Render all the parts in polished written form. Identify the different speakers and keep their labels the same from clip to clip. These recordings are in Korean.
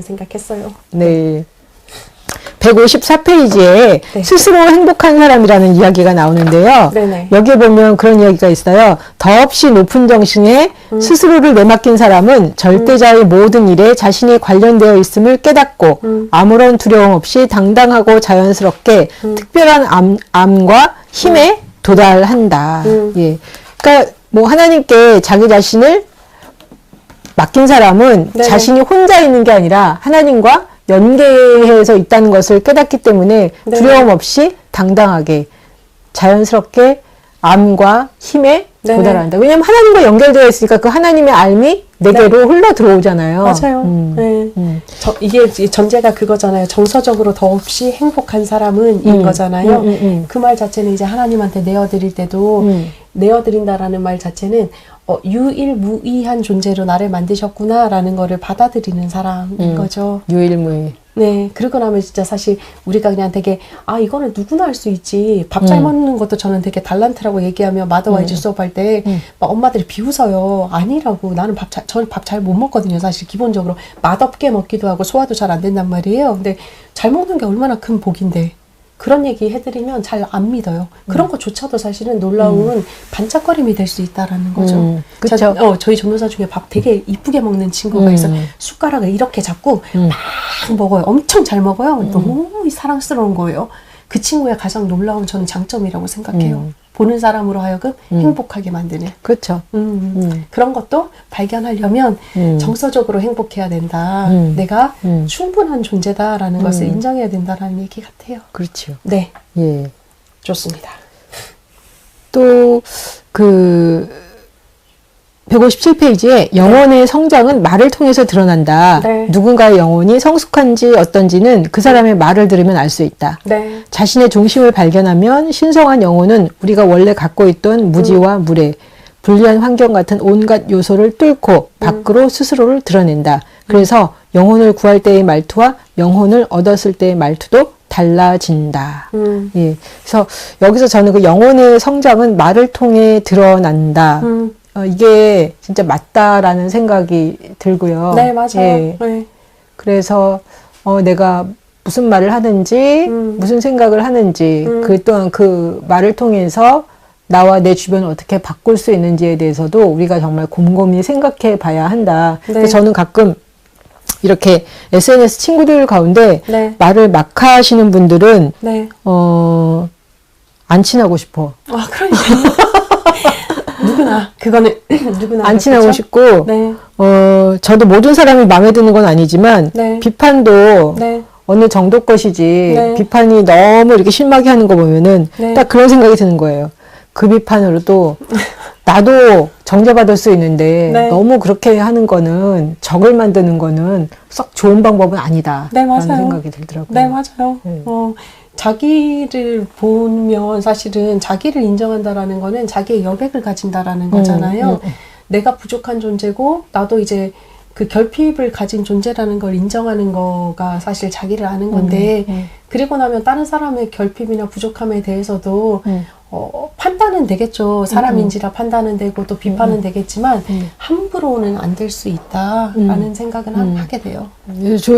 Speaker 1: 생각했어요.
Speaker 2: 네. 154페이지에
Speaker 1: 네.
Speaker 2: 스스로 행복한 사람이라는 이야기가 나오는데요.
Speaker 1: 네네.
Speaker 2: 여기에 보면 그런 이야기가 있어요. 더없이 높은 정신에 스스로를 내맡긴 사람은 절대자의 모든 일에 자신이 관련되어 있음을 깨닫고 아무런 두려움 없이 당당하고 자연스럽게 특별한 암과 힘에 도달한다. 예. 그러니까 뭐 하나님께 자기 자신을 맡긴 사람은
Speaker 1: 네네.
Speaker 2: 자신이 혼자 있는 게 아니라 하나님과 연계해서 있다는 것을 깨닫기 때문에
Speaker 1: 네.
Speaker 2: 두려움 없이 당당하게 자연스럽게 암과 힘에
Speaker 1: 네네.
Speaker 2: 도달한다. 왜냐하면 하나님과 연결되어 있으니까 그 하나님의 알미 내게로 흘러 들어오잖아요.
Speaker 1: 맞아요. 네. 이게 전제가 그거잖아요. 정서적으로 더없이 행복한 사람은 인 거잖아요. 그 말 자체는 이제 하나님한테 내어드릴 때도 내어드린다라는 말 자체는 유일무이한 존재로 나를 만드셨구나라는 거를 받아들이는 사람인 거죠.
Speaker 2: 유일무이.
Speaker 1: 네. 그러고 나면 진짜 사실 우리가 그냥 되게 이거는 누구나 할 수 있지. 밥 잘 먹는 것도 저는 되게 달란트라고 얘기하며 마더와이즈 수업할 때 막 엄마들이 비웃어요. 아니라고. 나는 저는 밥 잘 못 먹거든요. 사실 기본적으로 맛없게 먹기도 하고 소화도 잘 안 된단 말이에요. 근데 잘 먹는 게 얼마나 큰 복인데. 그런 얘기 해드리면 잘 안 믿어요. 그런 것조차도 사실은 놀라운 반짝거림이 될 수 있다라는 거죠.
Speaker 2: 그쵸.
Speaker 1: 저희 전도사 중에 밥 되게 이쁘게 먹는 친구가 있어. 숟가락을 이렇게 잡고 막 먹어요. 엄청 잘 먹어요. 너무 사랑스러운 거예요. 그 친구의 가장 놀라운 저는 장점이라고 생각해요. 보는 사람으로 하여금 행복하게 만드는.
Speaker 2: 그렇죠.
Speaker 1: 그런 것도 발견하려면 정서적으로 행복해야 된다. 내가 충분한 존재다라는 것을 인정해야 된다라는 얘기 같아요.
Speaker 2: 그렇죠.
Speaker 1: 네.
Speaker 2: 예.
Speaker 1: 좋습니다.
Speaker 2: 또, 157페이지에 영혼의 성장은 말을 통해서 드러난다.
Speaker 1: 네.
Speaker 2: 누군가의 영혼이 성숙한지 어떤지는 그 사람의 말을 들으면 알 수 있다.
Speaker 1: 네.
Speaker 2: 자신의 중심을 발견하면 신성한 영혼은 우리가 원래 갖고 있던 무지와 무례, 불리한 환경 같은 온갖 요소를 뚫고 밖으로 스스로를 드러낸다. 그래서 영혼을 구할 때의 말투와 영혼을 얻었을 때의 말투도 달라진다. 예. 그래서 여기서 저는 그 영혼의 성장은 말을 통해 드러난다. 이게 진짜 맞다라는 생각이 들고요.
Speaker 1: 네, 맞아요.
Speaker 2: 예.
Speaker 1: 네.
Speaker 2: 그래서 내가 무슨 말을 하는지 무슨 생각을 하는지 그 또한 그 말을 통해서 나와 내 주변을 어떻게 바꿀 수 있는지에 대해서도 우리가 정말 곰곰이 생각해 봐야 한다.
Speaker 1: 네.
Speaker 2: 그래서 저는 가끔 이렇게 SNS 친구들 가운데
Speaker 1: 네.
Speaker 2: 말을 막 하시는 분들은
Speaker 1: 네.
Speaker 2: 안 친하고 싶어.
Speaker 1: 그러니까요. 누구나 그거는 누구나
Speaker 2: 안 친하고
Speaker 1: 그렇죠?
Speaker 2: 싶고
Speaker 1: 네.
Speaker 2: 저도 모든 사람이 마음에 드는 건 아니지만
Speaker 1: 네.
Speaker 2: 비판도
Speaker 1: 네.
Speaker 2: 어느 정도 것이지
Speaker 1: 네.
Speaker 2: 비판이 너무 이렇게 심하게 하는 거 보면은
Speaker 1: 네.
Speaker 2: 딱 그런 생각이 드는 거예요. 그 비판으로도 나도 정죄받을 수 있는데
Speaker 1: 네.
Speaker 2: 너무 그렇게 하는 거는 적을 만드는 거는 썩 좋은 방법은 아니다.
Speaker 1: 네, 맞아요.
Speaker 2: 라는 생각이 들더라고요.
Speaker 1: 네, 맞아요. 자기를 보면 사실은 자기를 인정한다라는 거는 자기의 여백을 가진다라는 거잖아요. 내가 부족한 존재고 나도 이제 그 결핍을 가진 존재라는 걸 인정하는 거가 사실 자기를 아는 건데 그리고 나면 다른 사람의 결핍이나 부족함에 대해서도 판단은 되겠죠. 사람인지라 판단은 되고 또 비판은 되겠지만 함부로는 안 될 수 있다라는 생각은 하게 돼요.
Speaker 2: 저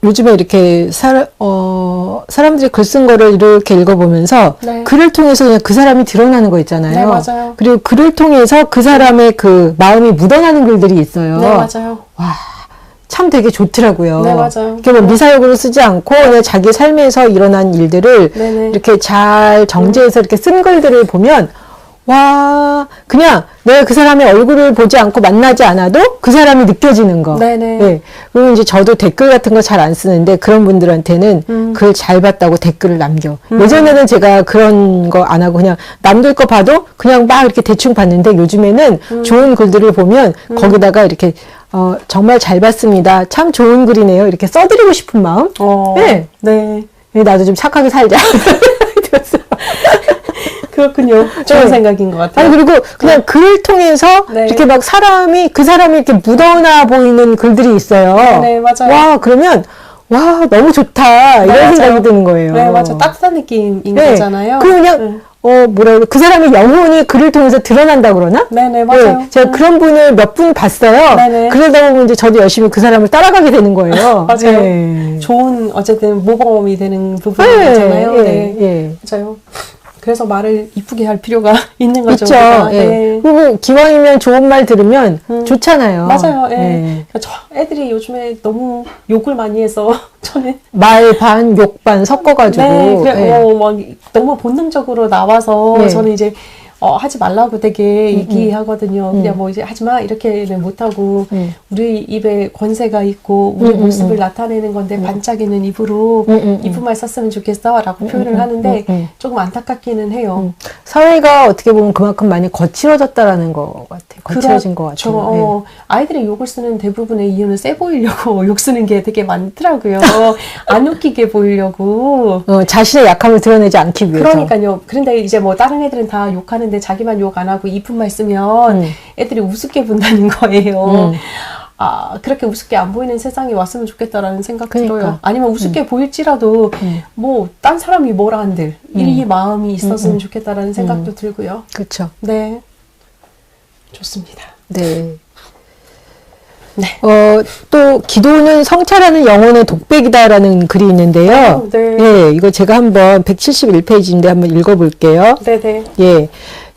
Speaker 2: 요즘에 이렇게 사람들이 글 쓴 거를 이렇게 읽어보면서
Speaker 1: 네.
Speaker 2: 글을 통해서 그냥 그 사람이 드러나는 거 있잖아요.
Speaker 1: 네, 맞아요.
Speaker 2: 그리고 글을 통해서 그 사람의 그 마음이 묻어나는 글들이 있어요.
Speaker 1: 네, 맞아요.
Speaker 2: 와, 참 되게 좋더라고요.
Speaker 1: 네, 맞아요.
Speaker 2: 이렇게 뭐 미사역으로 쓰지 않고 그냥 자기 삶에서 일어난 일들을
Speaker 1: 네네.
Speaker 2: 이렇게 잘 정제해서 이렇게 쓴 글들을 보면 와, 그냥 내가 그 사람의 얼굴을 보지 않고 만나지 않아도 그 사람이 느껴지는 거.
Speaker 1: 네네.
Speaker 2: 예. 그리고 이제 저도 댓글 같은 거 잘 안 쓰는데 그런 분들한테는 글 잘 봤다고 댓글을 남겨. 예전에는 제가 그런 거 안 하고 그냥 남들 거 봐도 그냥 막 이렇게 대충 봤는데 요즘에는 좋은 글들을 보면 거기다가 이렇게 정말 잘 봤습니다. 참 좋은 글이네요. 이렇게 써드리고 싶은 마음. 네.
Speaker 1: 네.
Speaker 2: 나도 좀 착하게 살자.
Speaker 1: 그렇군요. 좋은
Speaker 2: 네.
Speaker 1: 생각인 것 같아요.
Speaker 2: 아니, 그리고 그냥 글을 통해서
Speaker 1: 네.
Speaker 2: 이렇게 막 그 사람이 이렇게 묻어나 보이는 글들이 있어요.
Speaker 1: 네, 맞아요.
Speaker 2: 와, 그러면, 와, 너무 좋다. 이런
Speaker 1: 네, 맞아요.
Speaker 2: 생각이 드는 거예요.
Speaker 1: 네, 맞아요. 따뜻한 느낌인
Speaker 2: 네.
Speaker 1: 거잖아요.
Speaker 2: 그냥, 그 사람의 영혼이 글을 통해서 드러난다 그러나?
Speaker 1: 네네, 맞아요.
Speaker 2: 네, 제가 그런 분을 몇 분 봤어요.
Speaker 1: 네네.
Speaker 2: 그러다 보면 이제 저도 열심히 그 사람을 따라가게 되는 거예요.
Speaker 1: 맞아요.
Speaker 2: 네.
Speaker 1: 좋은, 어쨌든, 모범이 되는 부분이잖아요.
Speaker 2: 예,
Speaker 1: 네.
Speaker 2: 예.
Speaker 1: 맞아요. 그래서 말을 이쁘게 할 필요가 있는 거죠.
Speaker 2: 있죠.
Speaker 1: 우리가.
Speaker 2: 예.
Speaker 1: 네.
Speaker 2: 그리고 기왕이면 좋은 말 들으면 좋잖아요.
Speaker 1: 맞아요. 예.
Speaker 2: 예.
Speaker 1: 애들이 요즘에 너무 욕을 많이 해서 저는
Speaker 2: 말 반, 욕 반 섞어가지고.
Speaker 1: 네, 그래,
Speaker 2: 예.
Speaker 1: 막 너무 본능적으로 나와서
Speaker 2: 예.
Speaker 1: 저는 이제 하지 말라고 되게 얘기하거든요. 그냥 뭐 이제 하지 마 이렇게는 못하고 우리 입에 권세가 있고 우리 모습을 나타내는 건데 반짝이는 입으로 이쁜 말 썼으면 좋겠어라고 표현을 하는데 조금 안타깝기는 해요.
Speaker 2: 사회가 어떻게 보면 그만큼 많이 거칠어졌다라는 것 같아요. 거칠어진 것 같아요.
Speaker 1: 아이들이 욕을 쓰는 대부분의 이유는 세 보이려고 욕 쓰는 게 되게 많더라고요. 안 웃기게 보이려고.
Speaker 2: 자신의 약함을 드러내지 않기 위해서.
Speaker 1: 그러니까요. 그런데 이제 뭐 다른 애들은 다 욕하는데 자기만 욕 안 하고 이쁜 말 쓰면 애들이 우습게 본다는 거예요. 그렇게 우습게 안 보이는 세상이 왔으면 좋겠다라는 생각 들어요. 아니면 우습게 보일지라도 뭐 딴 사람이 뭐라 한들 이 마음이 있었으면 좋겠다라는 생각도 들고요.
Speaker 2: 그렇죠.
Speaker 1: 네. 좋습니다.
Speaker 2: 네.
Speaker 1: 네.
Speaker 2: 또 기도는 성찰하는 영혼의 독백이다라는 글이 있는데요.
Speaker 1: 네.
Speaker 2: 예, 이거 제가 한번 171페이지인데 한번 읽어볼게요.
Speaker 1: 네네.
Speaker 2: 예,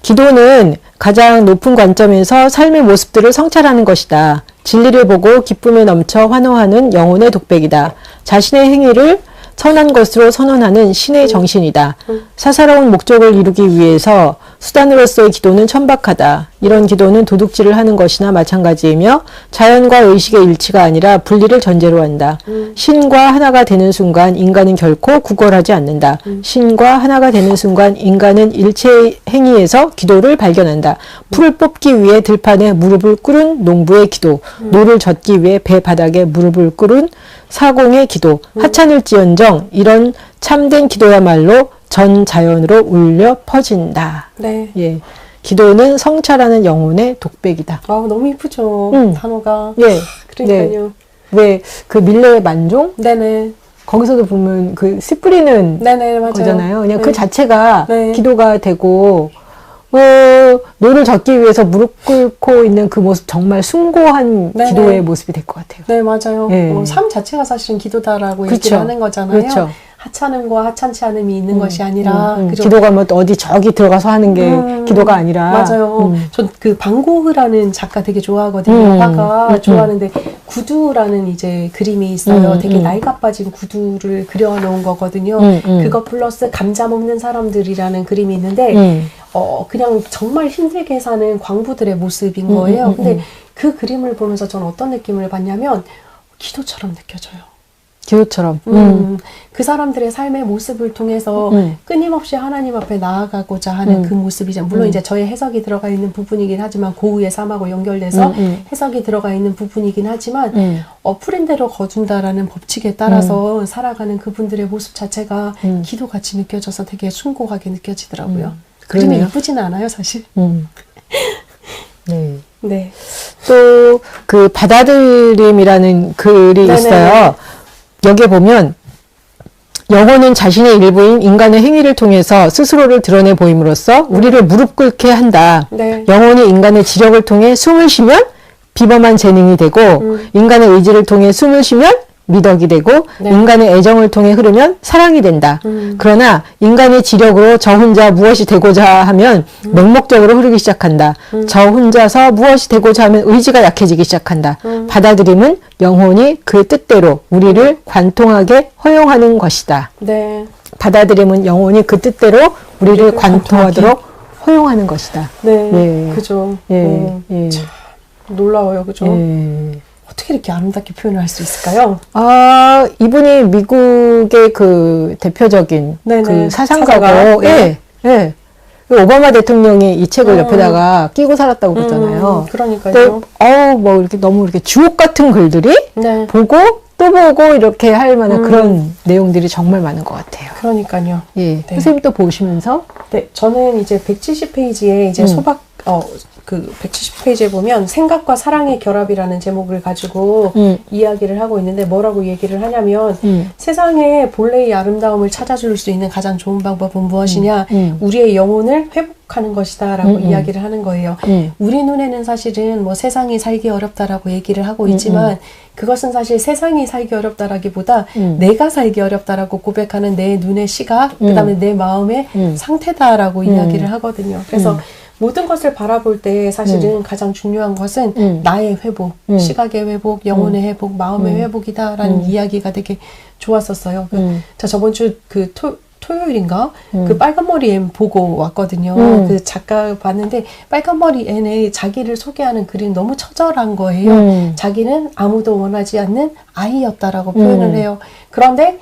Speaker 2: 기도는 가장 높은 관점에서 삶의 모습들을 성찰하는 것이다. 진리를 보고 기쁨에 넘쳐 환호하는 영혼의 독백이다. 자신의 행위를 선한 것으로 선언하는 신의 정신이다. 사사로운 목적을 이루기 위해서 수단으로서의 기도는 천박하다. 이런 기도는 도둑질을 하는 것이나 마찬가지이며 자연과 의식의 일치가 아니라 분리를 전제로 한다. 신과 하나가 되는 순간 인간은 결코 구걸하지 않는다. 신과 하나가 되는 순간 인간은 일체의 행위에서 기도를 발견한다. 풀을 뽑기 위해 들판에 무릎을 꿇은 농부의 기도, 노를 젓기 위해 배 바닥에 무릎을 꿇은 사공의 기도, 하찮을지언정 이런 참된 기도야말로 전 자연으로 울려 퍼진다.
Speaker 1: 네.
Speaker 2: 예, 기도는 성찰하는 영혼의 독백이다.
Speaker 1: 너무 이쁘죠. 단어가.
Speaker 2: 예,
Speaker 1: 그러니까요.
Speaker 2: 왜 그 밀레의 만종?
Speaker 1: 네네.
Speaker 2: 거기서도 보면 그 씨 뿌리는
Speaker 1: 네네, 맞아요.
Speaker 2: 거잖아요. 그냥
Speaker 1: 네.
Speaker 2: 그 자체가
Speaker 1: 네.
Speaker 2: 기도가 되고, 노를 젓기 위해서 무릎 꿇고 있는 그 모습 정말 숭고한
Speaker 1: 네네.
Speaker 2: 기도의 모습이 될 것 같아요.
Speaker 1: 네, 맞아요.
Speaker 2: 예.
Speaker 1: 삶 자체가 사실은 기도다라고
Speaker 2: 그렇죠.
Speaker 1: 얘기를 하는 거잖아요.
Speaker 2: 그렇죠.
Speaker 1: 하찮음과 하찮지 않음이 있는 것이 아니라. 그죠?
Speaker 2: 기도가 뭐 어디 저기 들어가서 하는 게 기도가 아니라.
Speaker 1: 맞아요. 전 그 방고흐라는 작가 되게 좋아하거든요. 화가 좋아하는데 구두라는 이제 그림이 있어요. 되게 낡아 빠진 구두를 그려놓은 거거든요. 그거 플러스 감자 먹는 사람들이라는 그림이 있는데 그냥 정말 힘들게 사는 광부들의 모습인 거예요. 근데 그 그림을 보면서 전 어떤 느낌을 받냐면 기도처럼 느껴져요.
Speaker 2: 기도처럼.
Speaker 1: 그 사람들의 삶의 모습을 통해서 끊임없이 하나님 앞에 나아가고자 하는 그 모습이죠. 물론 이제 저의 해석이 들어가 있는 부분이긴 하지만 고우의 삶하고 연결돼서 해석이 들어가 있는 부분이긴 하지만 풀인 대로 거둔다라는 법칙에 따라서 살아가는 그분들의 모습 자체가 기도같이 느껴져서 되게 숭고하게 느껴지더라고요. 그림이 이쁘지는 않아요, 사실.
Speaker 2: 네.
Speaker 1: 네.
Speaker 2: 또 그 받아들임이라는 글이
Speaker 1: 네네.
Speaker 2: 있어요. 여기에 보면 영혼은 자신의 일부인 인간의 행위를 통해서 스스로를 드러내 보임으로써 우리를 무릎 꿇게 한다.
Speaker 1: 네.
Speaker 2: 영혼이 인간의 지력을 통해 숨을 쉬면 비범한 재능이 되고 인간의 의지를 통해 숨을 쉬면 미덕이 되고
Speaker 1: 네.
Speaker 2: 인간의 애정을 통해 흐르면 사랑이 된다. 그러나 인간의 지력으로 저 혼자 무엇이 되고자 하면 맹목적으로 흐르기 시작한다. 저 혼자서 무엇이 되고자 하면 의지가 약해지기 시작한다. 받아들임은 영혼이 그 뜻대로 우리를 관통하게 허용하는 것이다.
Speaker 1: 네.
Speaker 2: 받아들임은 영혼이 그 뜻대로 우리를 관통하도록 허용하는 것이다.
Speaker 1: 네.
Speaker 2: 예.
Speaker 1: 그죠.
Speaker 2: 예, 예.
Speaker 1: 참, 놀라워요. 그죠.
Speaker 2: 예.
Speaker 1: 어떻게 이렇게 아름답게 표현을 할 수 있을까요?
Speaker 2: 이분이 미국의 그 대표적인
Speaker 1: 네네.
Speaker 2: 그
Speaker 1: 사상가.
Speaker 2: 사상가고,
Speaker 1: 네.
Speaker 2: 예, 예. 그 오바마 대통령이 이 책을 옆에다가 끼고 살았다고 그러잖아요.
Speaker 1: 그러니까요.
Speaker 2: 근데, 뭐 이렇게 너무 이렇게 주옥 같은 글들이
Speaker 1: 네.
Speaker 2: 보고 또 보고 이렇게 할 만한 그런 내용들이 정말 많은 것 같아요.
Speaker 1: 그러니까요.
Speaker 2: 예.
Speaker 1: 네.
Speaker 2: 선생님 또 보시면서,
Speaker 1: 네, 저는 이제 170페이지에 이제 그 170페이지에 보면 생각과 사랑의 결합이라는 제목을 가지고 이야기를 하고 있는데 뭐라고 얘기를 하냐면 세상에 본래의 아름다움을 찾아줄 수 있는 가장 좋은 방법은 무엇이냐? 우리의 영혼을 회복하는 것이다 라고 이야기를 하는 거예요. 우리 눈에는 사실은 뭐 세상이 살기 어렵다라고 얘기를 하고 있지만 그것은 사실 세상이 살기 어렵다라기보다 내가 살기 어렵다라고 고백하는 내 눈의 시각, 그 다음에 내 마음의 상태다라고 이야기를 하거든요. 그래서 모든 것을 바라볼 때 사실은 가장 중요한 것은 나의 회복, 시각의 회복, 영혼의 회복, 마음의 회복이다라는 이야기가 되게 좋았었어요. 자, 저번 주 그 토요일인가? 그 빨간머리 앤 보고 왔거든요. 그 작가 봤는데 빨간머리 앤의 자기를 소개하는 글이 너무 처절한 거예요. 자기는 아무도 원하지 않는 아이였다라고 표현을 해요. 그런데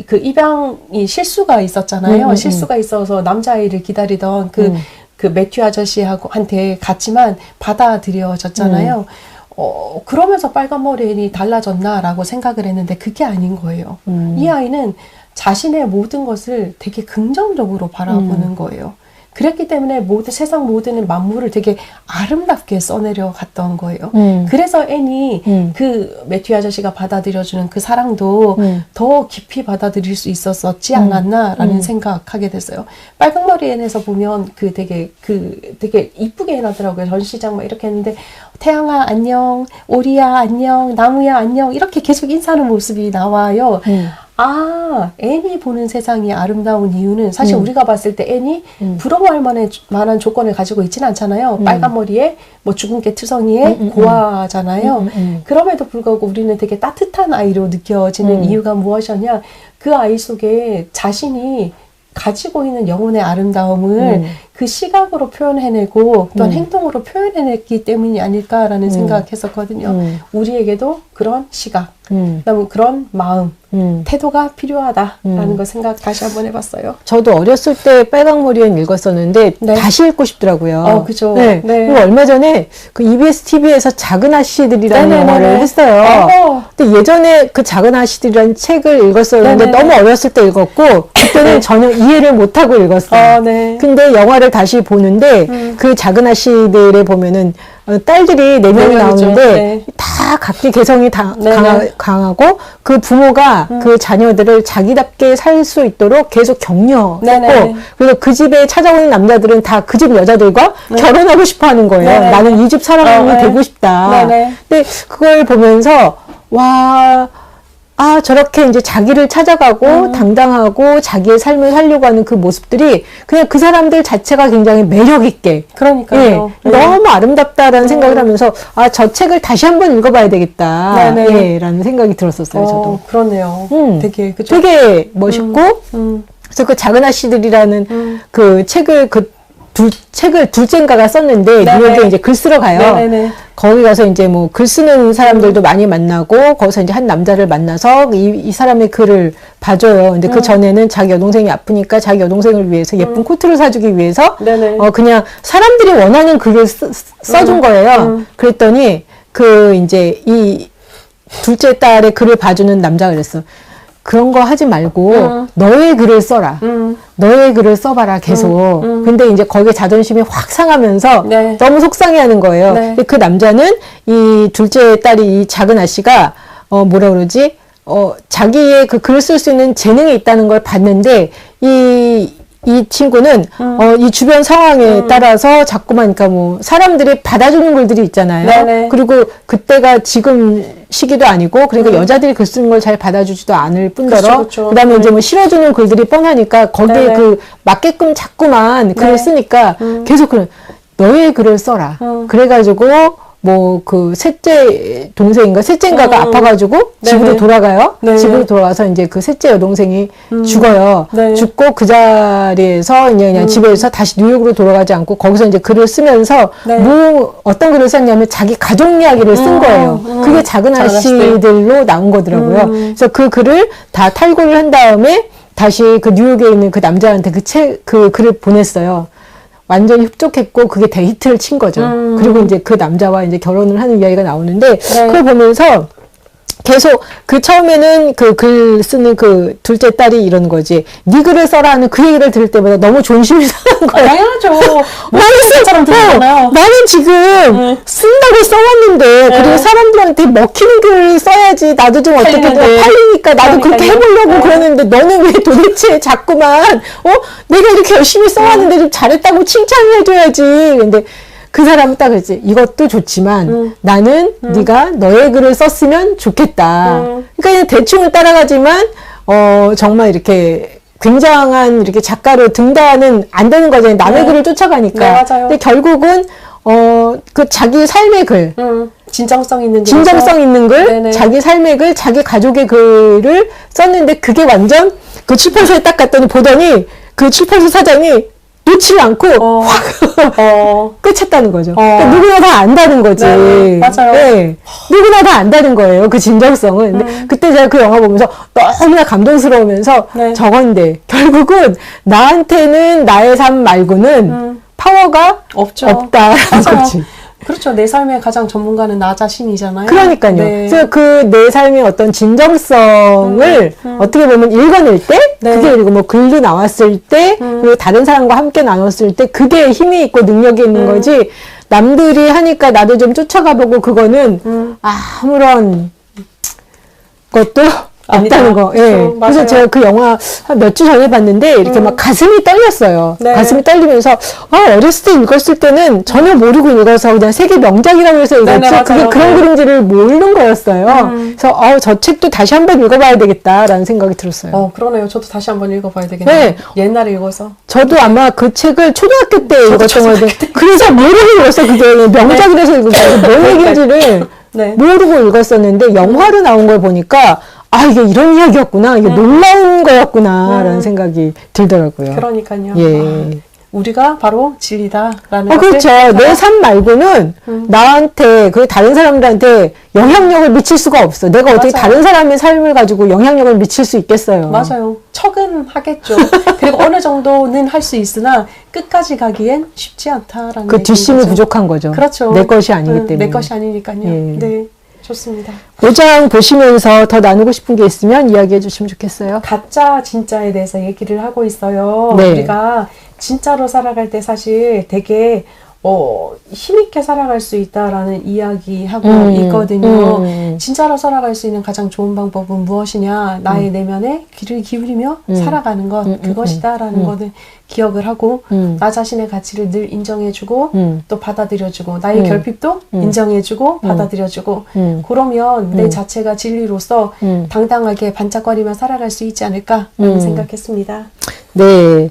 Speaker 1: 그 입양이 실수가 있었잖아요. 실수가 있어서 남자아이를 기다리던 그 매튜 아저씨한테 갔지만 받아들여졌잖아요. 그러면서 빨간머리 앤이 달라졌나라고 생각을 했는데 그게 아닌 거예요. 이 아이는 자신의 모든 것을 되게 긍정적으로 바라보는 거예요. 그랬기 때문에 세상 모든 만물을 되게 아름답게 써내려 갔던 거예요. 그래서 앤이 그 매튜 아저씨가 받아들여주는 그 사랑도 더 깊이 받아들일 수 있었지 않았나라는 생각하게 됐어요. 빨강머리 앤에서 보면 되게 이쁘게 해놨더라고요. 전시장 막 이렇게 했는데 태양아 안녕, 오리야 안녕, 나무야 안녕 이렇게 계속 인사하는 모습이 나와요. 앤이 보는 세상이 아름다운 이유는 사실 우리가 봤을 때 앤이 부러워할 만한 조건을 가지고 있지는 않잖아요. 빨간 머리에 뭐 주근깨 투성이에 고아잖아요. 그럼에도 불구하고 우리는 되게 따뜻한 아이로 느껴지는 이유가 무엇이었냐? 그 아이 속에 자신이 가지고 있는 영혼의 아름다움을 그 시각으로 표현해내고 또한 행동으로 표현해냈기 때문이 아닐까라는 생각했었거든요. 우리에게도 그런 시각, 그다음에 그런 마음, 태도가 필요하다라는 걸 생각 다시 한번 해봤어요.
Speaker 2: 저도 어렸을 때 빨강머리엔 읽었었는데
Speaker 1: 네.
Speaker 2: 다시 읽고 싶더라고요.
Speaker 1: 그죠.
Speaker 2: 네.
Speaker 1: 네.
Speaker 2: 그리고 얼마 전에 그 EBS TV에서 작은 아씨들이라는 영화를 했어요. 근데 예전에 그 작은 아씨들이라는 책을 읽었었는데 너무 어렸을 때 읽었고 그때는 전혀 이해를 못하고 읽었어요.
Speaker 1: 네.
Speaker 2: 근데 영화를 다시 보는데 그 작은 아씨들에 보면은 딸들이 4명이 나오는데 다 각기 개성이 강하고 그 부모가 그 자녀들을 자기답게 살 수 있도록 계속 격려했고 그래서 그 집에 찾아오는 남자들은 다 그 집 여자들과 결혼하고 싶어 하는 거예요. 나는 이 집 사람이 되고 싶다. 근데 그걸 보면서 저렇게 이제 자기를 찾아가고 당당하고 자기의 삶을 살려고 하는 그 모습들이 그냥 그 사람들 자체가 굉장히 매력있게.
Speaker 1: 그러니까요.
Speaker 2: 너무 아름답다라는 생각을 하면서 저 책을 다시 한번 읽어봐야 되겠다. 라는 생각이 들었었어요, 저도.
Speaker 1: 그렇네요. 되게, 그죠?
Speaker 2: 되게 멋있고, 그래서 그 작은 아씨들이라는 그 책을 둘째인가가 썼는데 뉴욕에 이제 글 쓰러 가요. 거기 가서 이제 뭐 글 쓰는 사람들도 많이 만나고 거기서 이제 한 남자를 만나서 이 사람의 글을 봐줘요. 근데 그 전에는 자기 여동생이 아프니까 자기 여동생을 위해서 예쁜 코트를 사주기 위해서 그냥 사람들이 원하는 글을 써준 거예요. 그랬더니 그 이제 이 둘째 딸의 글을 봐주는 남자가 그랬어. 그런 거 하지 말고 너의 글을 써라. 너의 글을 써봐라 계속. 근데 이제 거기에 자존심이 확 상하면서 너무 속상해하는 거예요. 근데 그 남자는 이 둘째 딸이 이 작은 아씨가 뭐라 그러지? 자기의 그 글을 쓸 수 있는 재능이 있다는 걸 봤는데 이 친구는 이 주변 상황에 따라서 자꾸만 그러니까 뭐 사람들이 받아주는 글들이 있잖아요. 그리고 그때가 지금 시기도 아니고 그러니까 여자들이 글 쓰는 걸 잘 받아주지도 않을 뿐더러 그다음에 이제 뭐 실어주는 글들이 뻔하니까 거기에 그 맞게끔 자꾸만 글을 쓰니까 계속 너의 글을 써라. 그래가지고 뭐 그 셋째인가가 아파가지고 집으로 돌아가요. 집으로 돌아가서 이제 그 셋째 여동생이 죽어요. 죽고 그 자리에서 그냥 집에서 다시 뉴욕으로 돌아가지 않고 거기서 이제 글을 쓰면서 어떤 글을 썼냐면 자기 가족 이야기를 쓴 거예요. 그게 작은 아씨들로 나온 거더라고요. 그래서 그 글을 다 탈고를 한 다음에 다시 그 뉴욕에 있는 그 남자한테 그 글을 보냈어요. 완전히 흡족했고 그게 대히트를 친 거죠. 그리고 이제 그 남자와 이제 결혼을 하는 이야기가 나오는데 그걸 보면서 계속 그 처음에는 그 글 쓰는 그 둘째 딸이 이런 거지. 네 글을 써라 하는 그 얘기를 들을 때마다 너무 존심이 상한 거야.
Speaker 1: 당연하죠. 모르는 들잖아요.
Speaker 2: 나는 지금 쓴다고 써왔는데 그리고 사람들한테 먹히는 글을 써야지 나도 좀 어떻게 팔리니까 나도 그렇게 해보려고 그러는데 너는 왜 도대체 자꾸만 내가 이렇게 열심히 써왔는데 좀 잘했다고 칭찬을 해줘야지. 근데 그 사람은 딱 그랬지. 이것도 좋지만 나는 네가 너의 글을 썼으면 좋겠다. 그러니까 그냥 대충은 따라가지만 정말 이렇게 굉장한 이렇게 작가로 등단은 안 되는 거잖아요. 남의 글을 쫓아가니까.
Speaker 1: 네, 맞아요.
Speaker 2: 근데 결국은 그 자기 삶의 글,
Speaker 1: 진정성 있는
Speaker 2: 진정성 있는 글,
Speaker 1: 네네.
Speaker 2: 자기 삶의 글, 자기 가족의 글을 썼는데 그게 완전 그 출판사에 딱 갔더니 보더니 그 출판사 사장이 놓지 않고 확 끝쳤다는 거죠. 그러니까 누구나 다 안다는 거지.
Speaker 1: 네, 맞아요.
Speaker 2: 네. 누구나 다 안다는 거예요. 그 진정성은. 근데 그때 제가 그 영화 보면서 너무나 감동스러우면서
Speaker 1: 네.
Speaker 2: 저건데 결국은 나한테는 나의 삶 말고는 파워가
Speaker 1: 없죠.
Speaker 2: 없다라는
Speaker 1: 맞아요.
Speaker 2: 거지.
Speaker 1: 그렇죠. 내 삶의 가장 전문가는 나 자신이잖아요.
Speaker 2: 그러니까요.
Speaker 1: 네.
Speaker 2: 그래서 그 내 삶의 어떤 진정성을 어떻게 보면 읽어낼 때,
Speaker 1: 네.
Speaker 2: 그게 그리고 뭐 글도 나왔을 때, 그리고 다른 사람과 함께 나눴을 때, 그게 힘이 있고 능력이 있는 거지, 남들이 하니까 나도 좀 쫓아가보고 그거는 아무런 것도 없다는
Speaker 1: 아니다.
Speaker 2: 거.
Speaker 1: 그렇죠.
Speaker 2: 예.
Speaker 1: 맞아요.
Speaker 2: 그래서 제가 그 영화 한 몇 주 전에 봤는데 이렇게 막 가슴이 떨렸어요.
Speaker 1: 네.
Speaker 2: 가슴이 떨리면서 어렸을 때 읽었을 때는 전혀 모르고 읽어서 그냥 세계 명작이라고 해서 읽었지
Speaker 1: 네네,
Speaker 2: 그게
Speaker 1: 맞아요.
Speaker 2: 그런 그림들을 모르는 거였어요. 그래서 저 책도 다시 한번 읽어봐야 되겠다라는 생각이 들었어요.
Speaker 1: 그러네요. 저도 다시 한번 읽어봐야 되겠네요.
Speaker 2: 네.
Speaker 1: 옛날에 읽어서.
Speaker 2: 저도 아마 그 책을 초등학교 때 읽었던 건데 그래서 모르고 읽었어. 그게 명작이라서 읽었어요. 뭔 얘기인지를
Speaker 1: 네.
Speaker 2: 모르고 읽었었는데 영화로 나온 걸 보니까 이게 이런 이야기였구나. 이게 놀라운 거였구나. 라는 생각이 들더라고요.
Speaker 1: 그러니까요.
Speaker 2: 예.
Speaker 1: 우리가 바로 진리다라는
Speaker 2: 그렇죠. 내 삶 말고는 나한테, 그 다른 사람들한테 영향력을 미칠 수가 없어. 내가 어떻게
Speaker 1: 맞아요.
Speaker 2: 다른 사람의 삶을 가지고 영향력을 미칠 수 있겠어요.
Speaker 1: 맞아요. 척은 하겠죠. 그리고 어느 정도는 할 수 있으나 끝까지 가기엔 쉽지 않다라는
Speaker 2: 그 뒷심이
Speaker 1: 얘기인 거죠.
Speaker 2: 부족한 거죠.
Speaker 1: 그렇죠.
Speaker 2: 내 것이 아니기 때문에.
Speaker 1: 내 것이 아니니까요.
Speaker 2: 예.
Speaker 1: 네. 좋습니다.
Speaker 2: 5장 보시면서 더 나누고 싶은 게 있으면 이야기해 주시면 좋겠어요.
Speaker 1: 가짜 진짜에 대해서 얘기를 하고 있어요.
Speaker 2: 네.
Speaker 1: 우리가 진짜로 살아갈 때 사실 되게 힘있게 살아갈 수 있다라는 이야기하고 있거든요. 진짜로 살아갈 수 있는 가장 좋은 방법은 무엇이냐? 나의 내면에 귀를 기울이며 살아가는 것, 그것이다라는 거는 기억을 하고, 나 자신의 가치를 늘 인정해주고, 또 받아들여주고, 나의 결핍도 인정해주고, 받아들여주고, 그러면 내 자체가 진리로서 당당하게 반짝거리며 살아갈 수 있지 않을까라는 생각했습니다.
Speaker 2: 네.